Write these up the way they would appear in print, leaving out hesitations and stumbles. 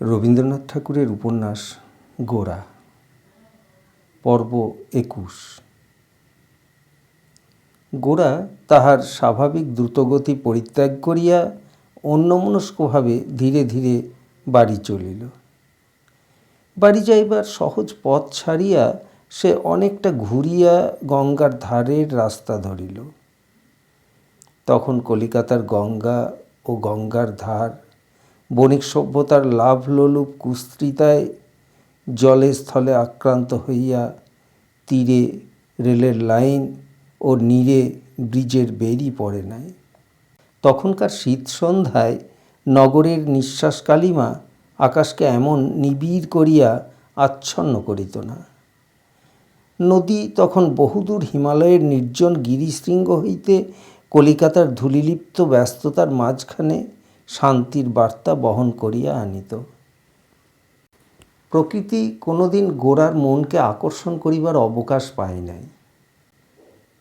রবীন্দ্রনাথ ঠাকুরের উপন্যাস গোরা, পর্ব ২১। গোরা তাহার স্বাভাবিক দ্রুতগতি পরিত্যাগ করিয়া অন্যমনস্কভাবে ধীরে ধীরে বাড়ি চলিল। বাড়ি যাইবার সহজ পথ ছাড়িয়া সে অনেকটা ঘুরিয়া গঙ্গার ধারের রাস্তা ধরিল। তখন কলিকাতার গঙ্গা ও গঙ্গার ধার বণিক সভ্যতার লাভলোলুপ কুস্ত্রিতায় জলে স্থলে আক্রান্ত হইয়া তীরে রেলের লাইন ও নীরে ব্রিজের বেড়ি পড়ে নাই। তখনকার শীত সন্ধ্যায় নগরের নিঃশ্বাস কালিমা আকাশকে এমন নিবিড় করিয়া আচ্ছন্ন করিত না। নদী তখন বহুদূর হিমালয়ের নির্জন গিরিশৃঙ্গ হইতে কলিকাতার ধূলিলিপ্ত ব্যস্ততার মাঝখানে শান্তির বার্তা বহন করিয়া আনিত। প্রকৃতি কোনোদিন গোরার মনকে আকর্ষণ করিবার অবকাশ পায় নাই।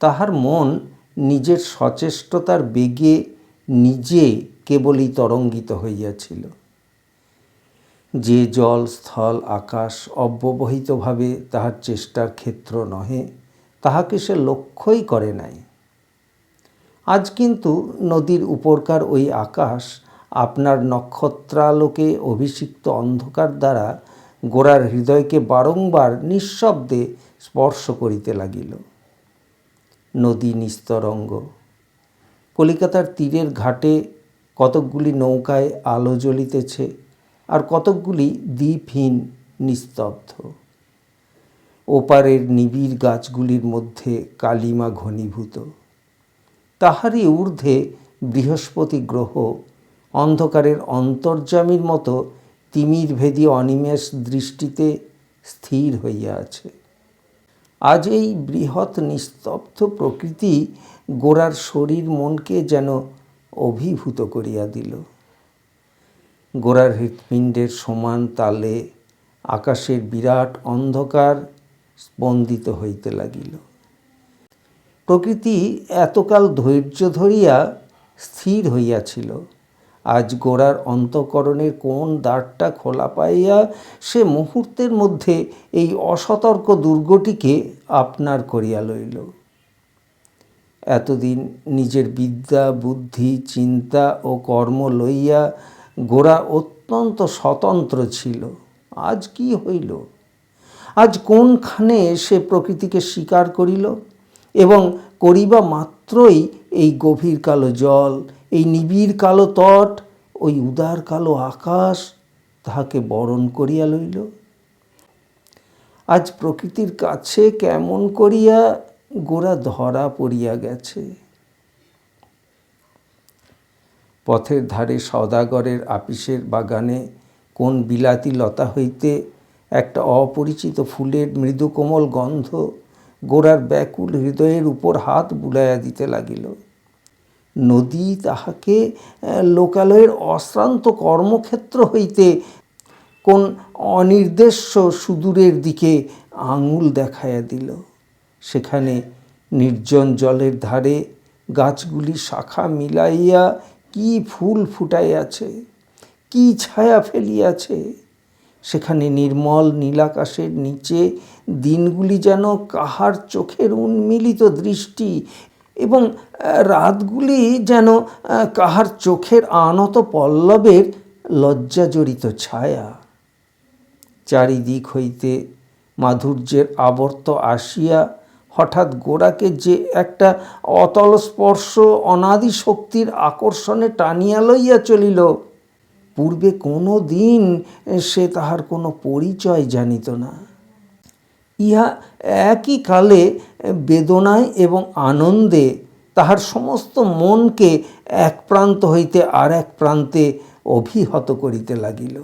তাহার মন নিজের সচেষ্টতার বেগে নিজে কেবলই তরঙ্গিত হইয়াছিল। যে জল স্থল আকাশ অব্যবহিতভাবে তাহার চেষ্টার ক্ষেত্র নহে, তাহাকে সে লক্ষ্যই করে নাই। আজ কিন্তু নদীর উপরকার ওই আকাশ আপনার নক্ষত্রালোকে অভিষিক্ত অন্ধকার দ্বারা গোরার হৃদয়কে বারংবার নিঃশব্দে স্পর্শ করিতে লাগিল। নদী নিস্তরঙ্গ। কলিকাতার তীরের ঘাটে কতকগুলি নৌকায় আলো জ্বলিতেছে, আর কতকগুলি দ্বীপহীন নিস্তব্ধ। ওপারের নিবিড় গাছগুলির মধ্যে কালিমা ঘনীভূত। তাহারই ঊর্ধ্বে বৃহস্পতি গ্রহ অন্ধকারের অন্তর্যামীর মতো তিমিরভেদী অনিমেষ দৃষ্টিতে স্থির হইয়া আছে। আজ এই বৃহৎ নিস্তব্ধ প্রকৃতি গোরার শরীর মনকে যেন অভিভূত করিয়া দিল। গোরার হৃৎপিণ্ডের সমান তালে আকাশের বিরাট অন্ধকার স্পন্দিত হইতে লাগিল। প্রকৃতি এতকাল ধৈর্য ধরিয়া স্থির হইয়াছিল। আজ গোরার অন্তঃকরণের কোন দ্বারটা খোলা পাইয়া সে মুহূর্তের মধ্যে এই অসতর্ক দুর্গটিকে আপনার করিয়া লইল। এতদিন নিজের বিদ্যা বুদ্ধি চিন্তা ও কর্ম লইয়া গোরা অত্যন্ত স্বতন্ত্র ছিল। আজ কি হইল? আজ কোনখানে সে প্রকৃতিকে স্বীকার করিল এবং করিবা মাত্রই এই গভীর কালো জল, এই নিবিড় কালো তট, ওই উদার কালো আকাশ তাহাকে বরণ করিয়া লইল। আজ প্রকৃতির কাছে কেমন করিয়া গোরা ধরা পড়িয়া গেছে। পথের ধারে সওদাগরের আপিসের বাগানে কোন বিলাতি লতা হইতে একটা অপরিচিত ফুলের মৃদু কোমল গন্ধ গোরার ব্যাকুল হৃদয়ের উপর হাত বুলাইয়া দিতে লাগিল। নদী তাহাকে লোকালয়ের অশ্রান্ত কর্মক্ষেত্র হইতে কোন অনির্দেশ্য সুদূরের দিকে আঙুল দেখাইয়া দিল। সেখানে নির্জন জলের ধারে গাছগুলি শাখা মিলাইয়া কি ফুল ফুটাইয়াছে, কি ছায়া ফেলিয়াছে। সেখানে নির্মল নীলাকাশের নিচে দিনগুলি যেন কাহার চোখের উন্মিলিত দৃষ্টি এবং রাতগুলি যেন কাহার চোখের আনত পল্লবের লজ্জাজড়িত ছায়া। চারিদিক হইতে মাধুর্যের আবর্ত আসিয়া হঠাৎ গোরাকে যে একটা অতল স্পর্শ অনাদি শক্তির আকর্ষণে টানিয়া লইয়া চলিল, পূর্বে কোনো দিন সে তাহার কোনো পরিচয় জানিত না। ইহা একই কালে বেদনায় এবং আনন্দে তাহার সমস্ত মনকে এক প্রান্ত হইতে আর এক প্রান্তে অভিহত করিতে লাগিল।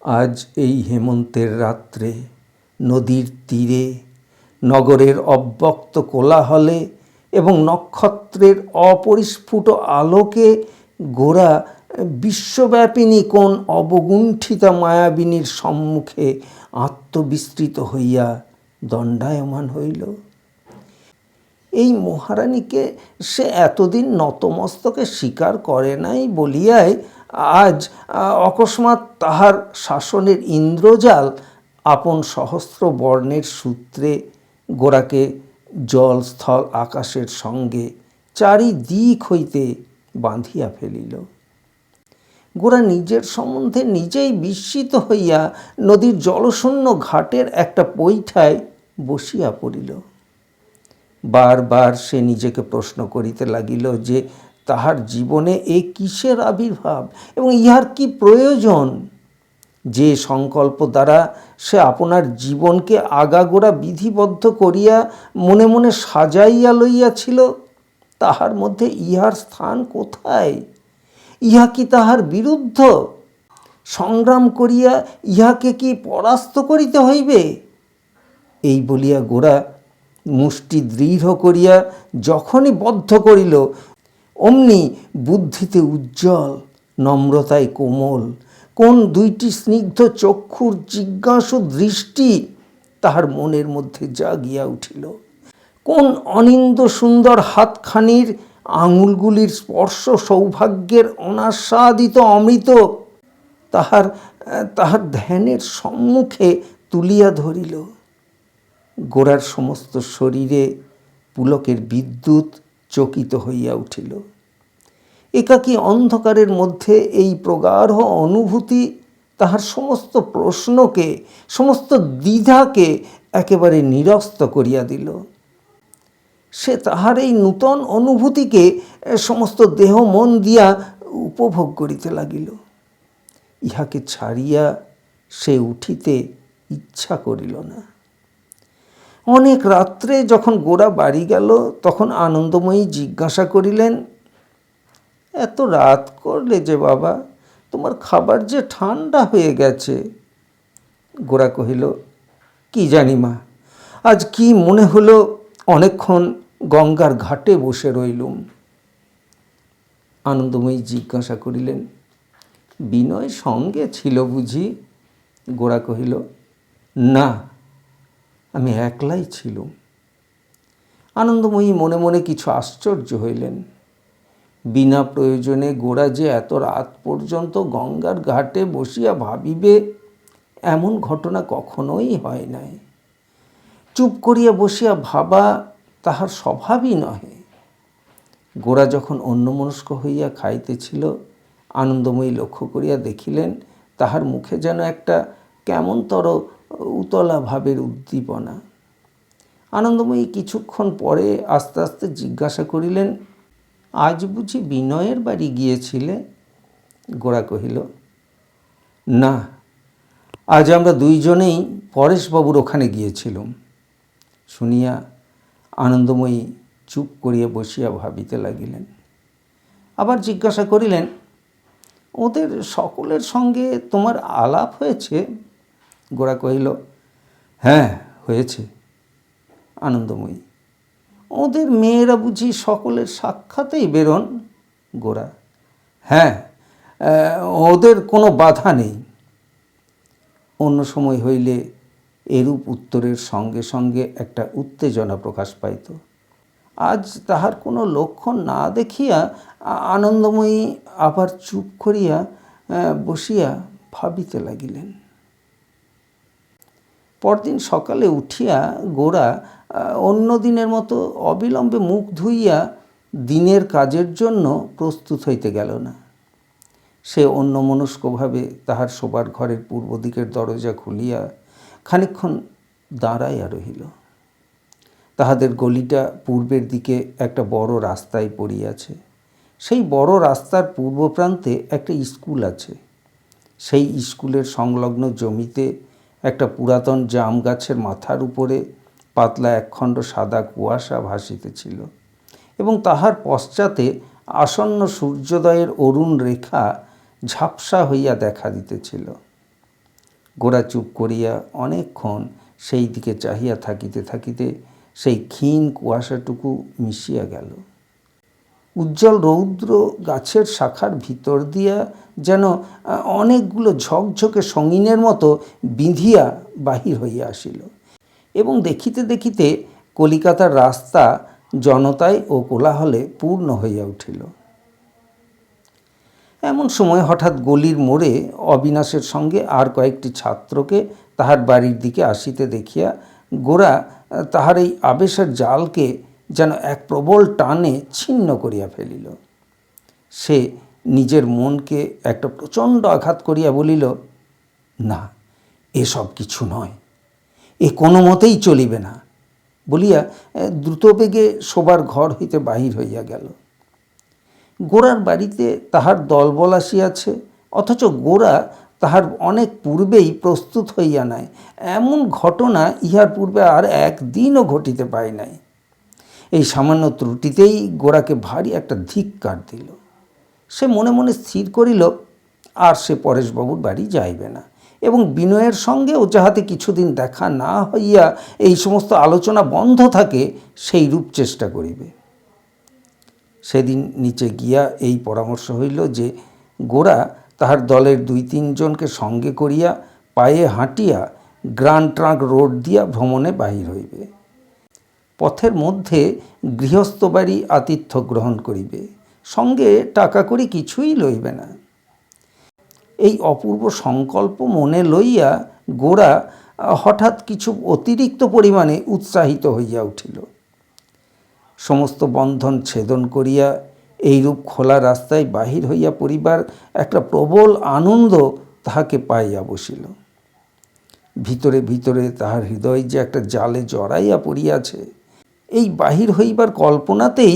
আজ এই হেমন্তের রাত্রে নদীর তীরে নগরের অব্যক্ত কোলাহলে এবং নক্ষত্রের অপরিস্ফুট আলোকে গোরা বিশ্বব্যাপিনী কোন অবগুণ্ঠিতা মায়াবিনীর সম্মুখে আত্মবিস্তৃত হইয়া দণ্ডায়মান হইল। এই মহারানীকে সে এতদিন নতমস্তকে স্বীকার করে নাই বলিয়াই আজ অকস্মাৎ তাহার শাসনের ইন্দ্রজাল আপন সহস্র বর্ণের সূত্রে গোরাকে জল স্থল আকাশের সঙ্গে চারিদিক হইতে বাঁধিয়া ফেলিল। গোরা নিজের সম্বন্ধে নিজেই বিস্মিত হইয়া নদীর জলশূন্য ঘাটের একটা পৈঠায় বসিয়া পড়িল। বারবার সে নিজেকে প্রশ্ন করিতে লাগিল যে তাহার জীবনে এ কিসের আবির্ভাব এবং ইহার কি প্রয়োজন। যে সংকল্প দ্বারা সে আপনার জীবনকে আগাগোড়া বিধিবদ্ধ করিয়া মনে মনে সাজাইয়া লইয়াছিল, তাহার মধ্যে ইহার স্থান কোথায়? ইহা কি তাহার বিরুদ্ধ? সংগ্রাম করিয়া ইহাকে কি পরাস্ত করিতে হইবে? এই বলিয়া গোরা মুষ্টি দৃঢ় করিয়া যখনই বদ্ধ করিল, অমনি বুদ্ধিতে উজ্জ্বল, নম্রতায় কোমল কোন দুইটি স্নিগ্ধ চক্ষুর জিজ্ঞাসু দৃষ্টি তাহার মনের মধ্যে জাগিয়া উঠিল। কোন অনিন্দ সুন্দর হাতখানির আঙুলগুলির স্পর্শ সৌভাগ্যের অনাস্বাদিত অমৃত তাহার ধ্যানের সম্মুখে তুলিয়া ধরিল। গোরার সমস্ত শরীরে পুলকের বিদ্যুৎ চকিত হইয়া উঠিল। একাকী অন্ধকারের মধ্যে এই প্রগাঢ় অনুভূতি তাহার সমস্ত প্রশ্নকে, সমস্ত দ্বিধাকে একেবারে নিরস্ত করিয়া দিল। সে তাহার এই নূতন অনুভূতিকে সমস্ত দেহ মন দিয়া উপভোগ করিতে লাগিল। ইহাকে ছাড়িয়া সে উঠিতে ইচ্ছা করিল না। অনেক রাত্রে যখন গোরা বাড়ি গেল, তখন আনন্দময়ী জিজ্ঞাসা করিলেন, এত রাত করলে যে বাবা, তোমার খাবার যে ঠান্ডা হয়ে গেছে। গোরা কহিল, কি জানি মা, আজ কি মনে হলো অনেকক্ষণ গঙ্গার ঘাটে বসে রইলুম। আনন্দময়ী জিজ্ঞাসা করিলেন, বিনয় সঙ্গে ছিল বুঝি? গোরা কহিল, না, আমি একলাই ছিলুম। আনন্দময়ী মনে মনে কিছু আশ্চর্য হইলেন। বিনা প্রয়োজনে গোরা যে এত রাত পর্যন্ত গঙ্গার ঘাটে বসিয়া ভাবিবে, এমন ঘটনা কখনোই হয় নাই। চুপ করিয়া বসিয়া ভাবা তাহার স্বভাবই নহে। গোরা যখন অন্যমনস্ক হইয়া খাইতেছিল, আনন্দময়ী লক্ষ্য করিয়া দেখিলেন তাহার মুখে যেন একটা কেমনতর উতলা ভাবের উদ্দীপনা। আনন্দময়ী কিছুক্ষণ পরে আস্তে আস্তে জিজ্ঞাসা করিলেন, আজ বুঝি বিনয়ের বাড়ি গিয়েছিলে? গোরা কহিল, না, আজ আমরা দুইজনেই পরেশবাবুর ওখানে গিয়েছিলাম। শুনিয়া আনন্দময়ী চুপ করিয়া বসিয়া ভাবিতে লাগিলেন। আবার জিজ্ঞাসা করিলেন, ওদের সকলের সঙ্গে তোমার আলাপ হয়েছে? গোরা কহিল, হ্যাঁ, হয়েছে। আনন্দময়ী, ওদের মেয়েরা বুঝি সকলের সাক্ষাতেই বেরোন? গোরা, হ্যাঁ, ওদের কোনো বাধা নেই। অন্য সময় হইলে এরূপ উত্তরের সঙ্গে সঙ্গে একটা উত্তেজনা প্রকাশ পাইত। আজ তাহার কোনো লক্ষণ না দেখিয়া আনন্দময়ী আবার চুপ করিয়া বসিয়া ভাবিতে লাগিলেন। পরদিন সকালে উঠিয়া গোরা অন্য দিনের মতো অবিলম্বে মুখ ধুইয়া দিনের কাজের জন্য প্রস্তুত হইতে গেল না। সে অন্যমনস্কভাবে তাহার শোবার ঘরের পূর্ব দিকের দরজা খুলিয়া খানিকক্ষণ দাঁড়াইয়া রহিল। তাহাদের গলিটা পূর্বের দিকে একটা বড় রাস্তায় পড়িয়াছে। সেই বড় রাস্তার পূর্ব প্রান্তে একটা স্কুল আছে। সেই স্কুলের সংলগ্ন জমিতে একটা পুরাতন জাম গাছের মাথার উপরে পাতলা একখণ্ড সাদা কুয়াশা ভাসিতেছিল এবং তাহার পশ্চাতে আসন্ন সূর্যোদয়ের অরুণ রেখা ঝাপসা হইয়া দেখা দিতেছিল। গোরা চুপ করিয়া অনেকক্ষণ সেই দিকে চাহিয়া থাকিতে থাকিতে সেই ক্ষীণ কুয়াশাটুকু মিশিয়া গেল। উজ্জ্বল রৌদ্র গাছের শাখার ভিতর দিয়া যেন অনেকগুলো ঝকঝকে সঙ্গিনের মতো বিঁধিয়া বাহির হইয়া আসিল এবং দেখিতে দেখিতে কলিকাতার রাস্তা জনতায় ও কোলাহলে পূর্ণ হইয়া উঠিল। এমন সময় হঠাৎ গলির মোড়ে অবিনাশের সঙ্গে আর কয়েকটি ছাত্রকে তাহার বাড়ির দিকে আসিতে দেখিয়া গোরা তাহার এই আবেশের জালকে যেন এক প্রবল টানে ছিন্ন করিয়া ফেলিল। সে নিজের মনকে একটা প্রচণ্ড আঘাত করিয়া বলিল, না, এসব কিছু নয়, এ কোনো মতেই চলিবে না বলিয়া দ্রুতবেগে শোবার ঘর হইতে বাহির হইয়া গেল। গোরার বাড়িতে তাহার দলবল আসিয়াছে, অথচ গোরা তাহার অনেক পূর্বেই প্রস্তুত হইয়া নাই। এমন ঘটনা ইহার পূর্বে আর একদিনও ঘটিতে পায় নাই। এই সামান্য ত্রুটিতেই গোরাকে ভারী একটা ধিক্কার দিল। সে মনে মনে স্থির করিল আর সে পরেশবাবুর বাড়ি যাইবে না, এবং বিনয়ের সঙ্গেও যাহাতে কিছুদিন দেখা না হইয়া এই সমস্ত আলোচনা বন্ধ থাকে সেই রূপ চেষ্টা করিবে। সেদিন নিচে গিয়া এই পরামর্শ হইল যে গোরা তাহার দলের 2-3 জনকে সঙ্গে করিয়া পায়ে হাঁটিয়া গ্র্যান্ড ট্রাঙ্ক রোড দিয়া ভ্রমণে বাহির হইবে। পথের মধ্যে গৃহস্থ বাড়ি আতিথ্য গ্রহণ করিবে, সঙ্গে টাকা কড়ি কিছুই লইবে না। এই অপূর্ব সংকল্প মনে লইয়া গোরা হঠাৎ কিছু অতিরিক্ত পরিমাণে উৎসাহিত হইয়া উঠিল। সমস্ত বন্ধন ছেদন করিয়া এইরূপ খোলা রাস্তায় বাহির হইয়া পড়িবার একটা প্রবল আনন্দ তাহাকে পাইয়া বসিল। ভিতরে ভিতরে তাহার হৃদয় যে একটা জালে জড়াইয়া পড়িয়াছে, এই বাহির হইবার কল্পনাতেই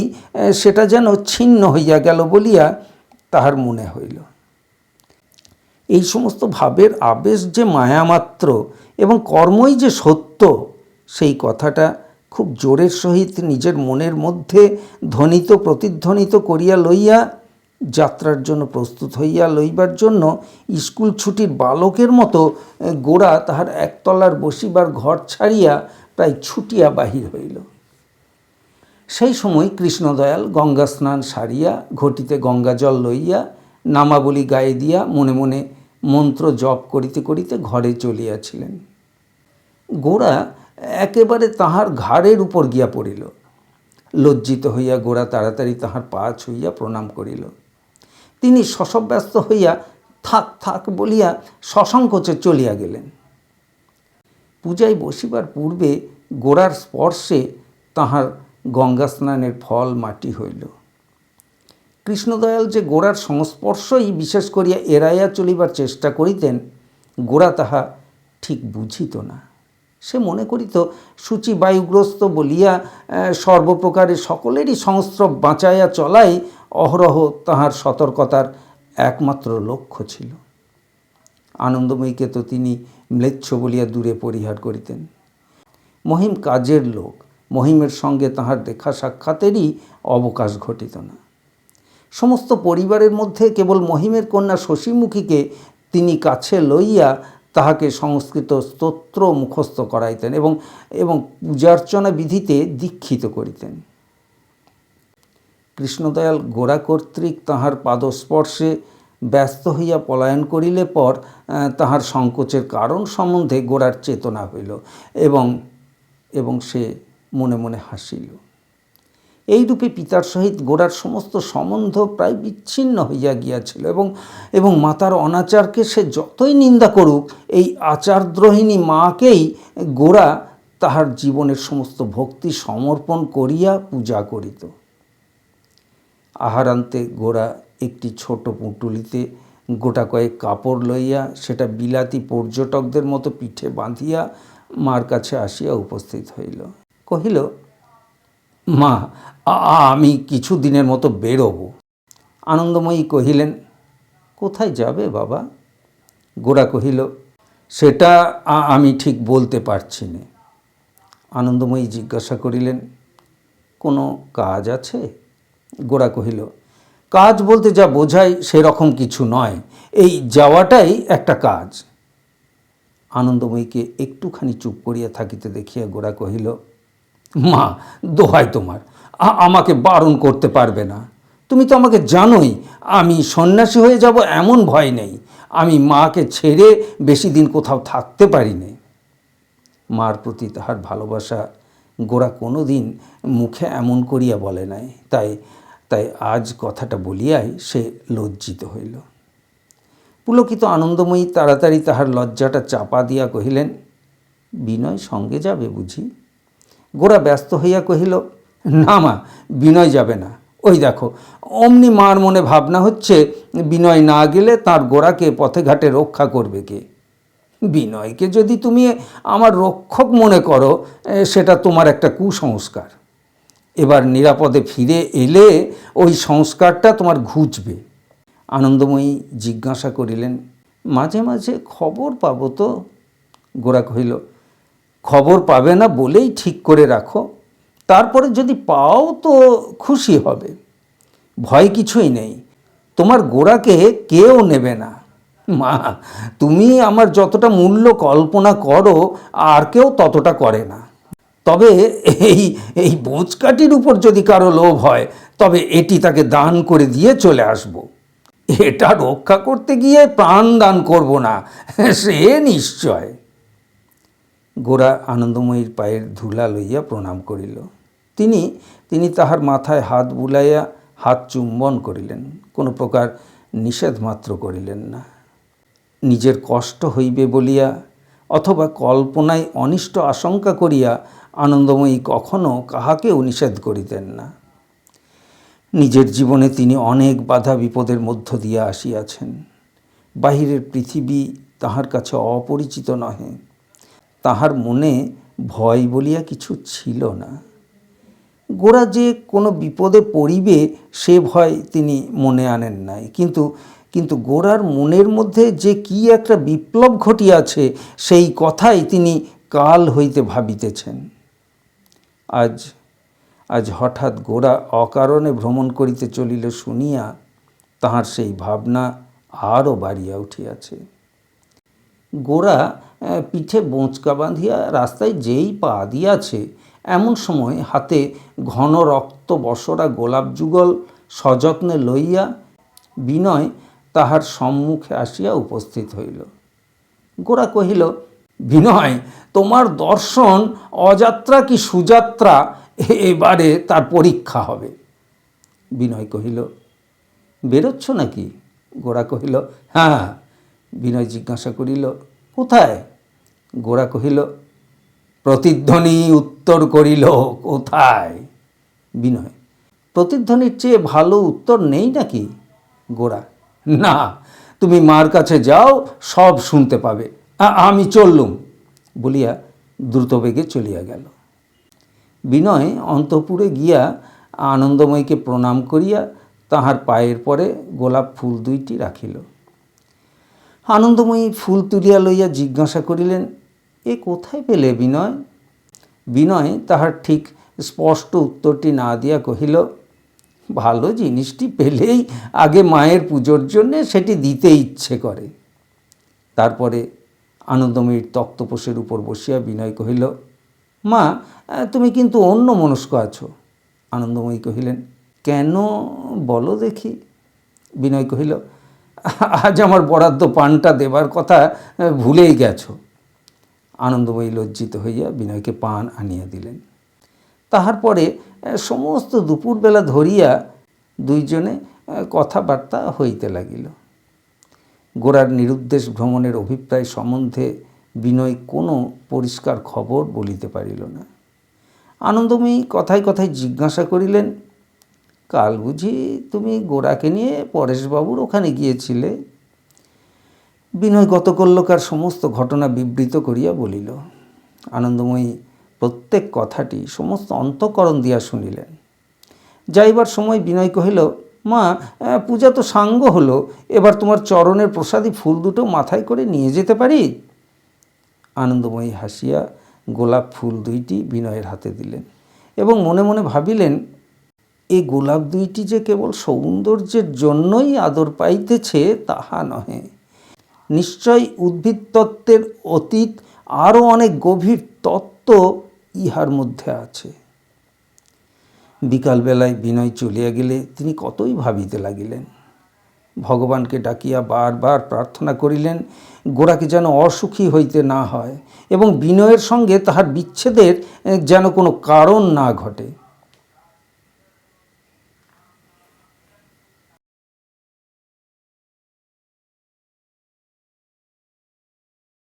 সেটা যেন ছিন্ন হইয়া গেল বলিয়া তাহার মনে হইল। এই সমস্ত ভাবের আবেশ যে মায়ামাত্র এবং কর্মই যে সত্য, সেই কথাটা খুব জোরের সহিত নিজের মনের মধ্যে ধ্বনিত প্রতিধ্বনিত করিয়া লইয়া যাত্রার জন্য প্রস্তুত হইয়া লইবার জন্য স্কুল ছুটির বালকের মতো গোরা তাহার একতলার বসিবার ঘর ছাড়িয়া প্রায় ছুটিয়া বাহির হইল। সেই সময় কৃষ্ণদয়াল গঙ্গা স্নান সারিয়া ঘটিতে গঙ্গাজল লইয়া নামাবলী গায়ে দিয়া মনে মনে মন্ত্র জপ করিতে করিতে ঘরে চলিয়াছিলেন। গোরা একেবারে তাহার ঘাড়ের উপর গিয়া পড়িল। লজ্জিত হইয়া গোরা তাড়াতাড়ি তাহার পা ছুঁইয়া প্রণাম করিল। তিনি শশব্যস্ত হইয়া থাক থাক বলিয়া সসংকোচে চলিয়া গেলেন। পূজায় বসিবার পূর্বে গোরার স্পর্শে তাহার গঙ্গা স্নানের ফল মাটি হইল। কৃষ্ণদয়াল যে গোরার সংস্পর্শই বিশেষ করিয়া এড়াইয়া চলিবার চেষ্টা করিতেন, গোরা তাহা ঠিক বুঝিত না। সে মনে করিত সূচি বায়ুগ্রস্ত বলিয়া সর্বপ্রকারে সকলেরই সংস্রব বাঁচাইয়া চলাই অহরহ তাহার সতর্কতার একমাত্র লক্ষ্য ছিল। আনন্দময়ীকে তো তিনি ম্লেচ্ছ বলিয়া দূরে পরিহার করিতেন। মহিম কাজের লোক, মহিমের সঙ্গে তাহার দেখা সাক্ষাতেরই অবকাশ ঘটিত না। সমস্ত পরিবারের মধ্যে কেবল মহিমের কন্যা শশীমুখীকে তিনি কাছে লইয়া তাহাকে সংস্কৃত স্তোত্র মুখস্থ করাইতেন এবং পূজার্চনা বিধিতে দীক্ষিত করিতেন। কৃষ্ণদয়াল গোরা কর্তৃক তাহার পাদস্পর্শে ব্যস্ত হইয়া পলায়ন করিলে পর তাহার সংকোচের কারণ সম্বন্ধে গোরার চেতনা হইল এবং সে মনে মনে হাসিল। এইরূপে পিতার সহিত গোরার সমস্ত সম্বন্ধ প্রায় বিচ্ছিন্ন হইয়া গিয়াছিল এবং মাতার অনাচারকে সে যতই নিন্দা করুক, এই আচারদ্রোহিণী মাকেই গোরা তাহার জীবনের সমস্ত ভক্তি সমর্পণ করিয়া পূজা করিত। আহারান্তে গোরা একটি ছোট পুঁটুলিতে গোটা কয়েক কাপড় লইয়া সেটা বিলাতি পর্যটকদের মতো পিঠে বাঁধিয়া মার কাছে আসিয়া উপস্থিত হইল। কহিল, মা, আমি কিছু দিনের মতো বেরোব। আনন্দময়ী কহিলেন, কোথায় যাবে বাবা? গোরা কহিল, সেটা আমি ঠিক বলতে পারছি না। আনন্দময়ী জিজ্ঞাসা করিলেন, কোনো কাজ আছে? গোরা কহিল, কাজ বলতে যা বোঝায় সেরকম কিছু নয়, এই যাওয়াটাই একটা কাজ। আনন্দময়ীকে একটুখানি চুপ করিয়া থাকিতে দেখিয়া গোরা কহিল, মা, দোহাই তোমার, আমাকে বারণ করতে পারবে না। তুমি তো আমাকে জানোই, আমি সন্ন্যাসী হয়ে যাব এমন ভয় নেই। আমি মাকে ছেড়ে বেশি দিন কোথাও থাকতে পারি না। মার প্রতি তাহার ভালোবাসা গোরা কোনো দিন মুখে এমন করিয়া বলে নাই, তাই তাই আজ কথাটা বলিয়াই সে লজ্জিত হইল। পুলকিত আনন্দময়ী তাড়াতাড়ি তাহার লজ্জাটা চাপা দিয়া কহিলেন, বিনয় সঙ্গে যাবে বুঝি? গোরা ব্যস্ত হইয়া কহিল, না মা, বিনয় যাবে না। ওই দেখো, অমনি মার মনে ভাবনা হচ্ছে বিনয় না গেলে তার গোরাকে পথে ঘাটে রক্ষা করবে কে। বিনয়কে যদি তুমি আমার রক্ষক মনে করো, সেটা তোমার একটা কুসংস্কার। এবার নিরাপদে ফিরে এলে ওই সংস্কারটা তোমার ঘুচবে। আনন্দময়ী জিজ্ঞাসা করিলেন, মাঝে মাঝে খবর পাবো তো? গোরা কহিল, খবর পাবে না বলেই ঠিক করে রাখো, তারপরে যদি পাও তো খুশি হবে। ভয় কিছুই নেই, তোমার গোরাকে কেউ নেবে না। মা, তুমি আমার যতটা মূল্য কল্পনা করো আর কেউ ততটা করে না। তবে এই এই বোঁচকাঠির উপর যদি কারো লোভ হয়, তবে এটি তাকে দান করে দিয়ে চলে আসব। এটা রক্ষা করতে গিয়ে প্রাণ দান করব না, সে নিশ্চয়। গোরা আনন্দময়ীর পায়ের ধুলা লইয়া প্রণাম করিল। তিনি তাহার মাথায় হাত বুলাইয়া হাত চুম্বন করিলেন, কোনো প্রকার নিষেধ মাত্র করিলেন না। নিজের কষ্ট হইবে বলিয়া অথবা কল্পনায় অনিষ্ট আশঙ্কা করিয়া আনন্দময়ী কখনো কাহাকেও নিষেধ করিতেন না। নিজের জীবনে তিনি অনেক বাধা বিপদের মধ্য দিয়া আসিয়াছেন। বাহিরের পৃথিবী তাহার কাছে অপরিচিত নহে। তাহার মনে ভয় বলিয়া কিছু ছিল না। গোরা যে কোনো বিপদে পড়িবে সে ভয় তিনি মনে আনেন নাই, কিন্তু গোরার মনের মধ্যে যে কি একটা বিপ্লব ঘটিয়াছে সেই কথাই তিনি কাল হইতে ভাবিতেছেন। আজ হঠাৎ গোরা অকারণে ভ্রমণ করিতে চলিল শুনিয়া তাহার সেই ভাবনা আরও বাড়িয়া উঠিয়াছে। গোরা পিঠে বোঁচকা বাঁধিয়া রাস্তায় যেই পা দিয়াছে, এমন সময় হাতে ঘন রক্ত বসরা গোলাপ যুগল সযত্নে লইয়া বিনয় তাহার সম্মুখে আসিয়া উপস্থিত হইল। গোরা কহিল, বিনয়, তোমার দর্শন অযাত্রা কি সুযাত্রা, এবারে তার পরীক্ষা হবে। বিনয় কহিল, বেরোচ্ছ নাকি? গোরা কহিল, হ্যাঁ। বিনয় জিজ্ঞাসা করিল, কোথায়? গোরা কহিল, প্রতিধ্বনি উত্তর করিল, কোথায়? বিনয়, প্রতিধ্বনির চেয়ে ভালো উত্তর নেই নাকি? গোরা, না, তুমি মার কাছে যাও, সব শুনতে পাবে। আমি চললুম বলিয়া দ্রুতবেগে চলিয়া গেল। বিনয় অন্তঃপুরে গিয়া আনন্দময়ীকে প্রণাম করিয়া তাহার পায়ের পরে গোলাপ ফুল দুইটি রাখিল। আনন্দময়ী ফুল তুলিয়া লইয়া জিজ্ঞাসা করিলেন, এ কোথায় পেলে বিনয়? বিনয় তাহার ঠিক স্পষ্ট উত্তরটি না দিয়া কহিল, ভালো জিনিসটি পেলেই আগে মায়ের পুজোর জন্যে সেটি দিতে ইচ্ছে করে। তারপরে আনন্দময়ীর তক্তপোষের উপর বসিয়া বিনয় কহিল, মা, তুমি কিন্তু অন্য মনস্ক আছো। আনন্দময়ী কহিলেন, কেন বলো দেখি? বিনয় কহিল, আজ আমার বরাদ্দ পানটা দেবার কথা ভুলেই গেছো। আনন্দময়ী লজ্জিত হইয়া বিনয়কে পান আনিয়া দিলেন। তাহার পরে সমস্ত দুপুরবেলা ধরিয়া দুইজনে কথাবার্তা হইতে লাগিল। গোরার নিরুদ্দেশ ভ্রমণের অভিপ্রায় সম্বন্ধে বিনয় কোনো পরিষ্কার খবর বলিতে পারিল না। আনন্দময়ী কথায় কথায় জিজ্ঞাসা করিলেন, কাল বুঝি তুমি গোরাকে নিয়ে পরেশবাবুর ওখানে গিয়েছিলে? বিনয় গতকল্যকার সমস্ত ঘটনা বিবৃত করিয়া বলিল। আনন্দময়ী প্রত্যেক কথাটি সমস্ত অন্তঃকরণ দিয়া শুনিলেন। যাইবার সময় বিনয় কহিল, মা, পূজা তো সাঙ্গ হলো, এবার তোমার চরণের প্রসাদী ফুল দুটো মাথায় করে নিয়ে যেতে পারি? আনন্দময়ী হাসিয়া গোলাপ ফুল দুইটি বিনয়ের হাতে দিলেন এবং মনে মনে ভাবিলেন, এই গোলাপ দুইটি যে কেবল সৌন্দর্যের জন্যই আদর পাইতেছে তাহা নহে, নিশ্চয় উদ্ভিদ তত্ত্বের অতীত আরও অনেক গভীর তত্ত্ব ইহার মধ্যে আছে। বিকালবেলায় বিনয় চলিয়া গেলে তিনি কতই ভাবিতে লাগিলেন। ভগবানকে ডাকিয়া বারবার প্রার্থনা করিলেন গোরাকে যেন অসুখী হইতে না হয় এবং বিনয়ের সঙ্গে তাহার বিচ্ছেদের যেন কোনো কারণ না ঘটে।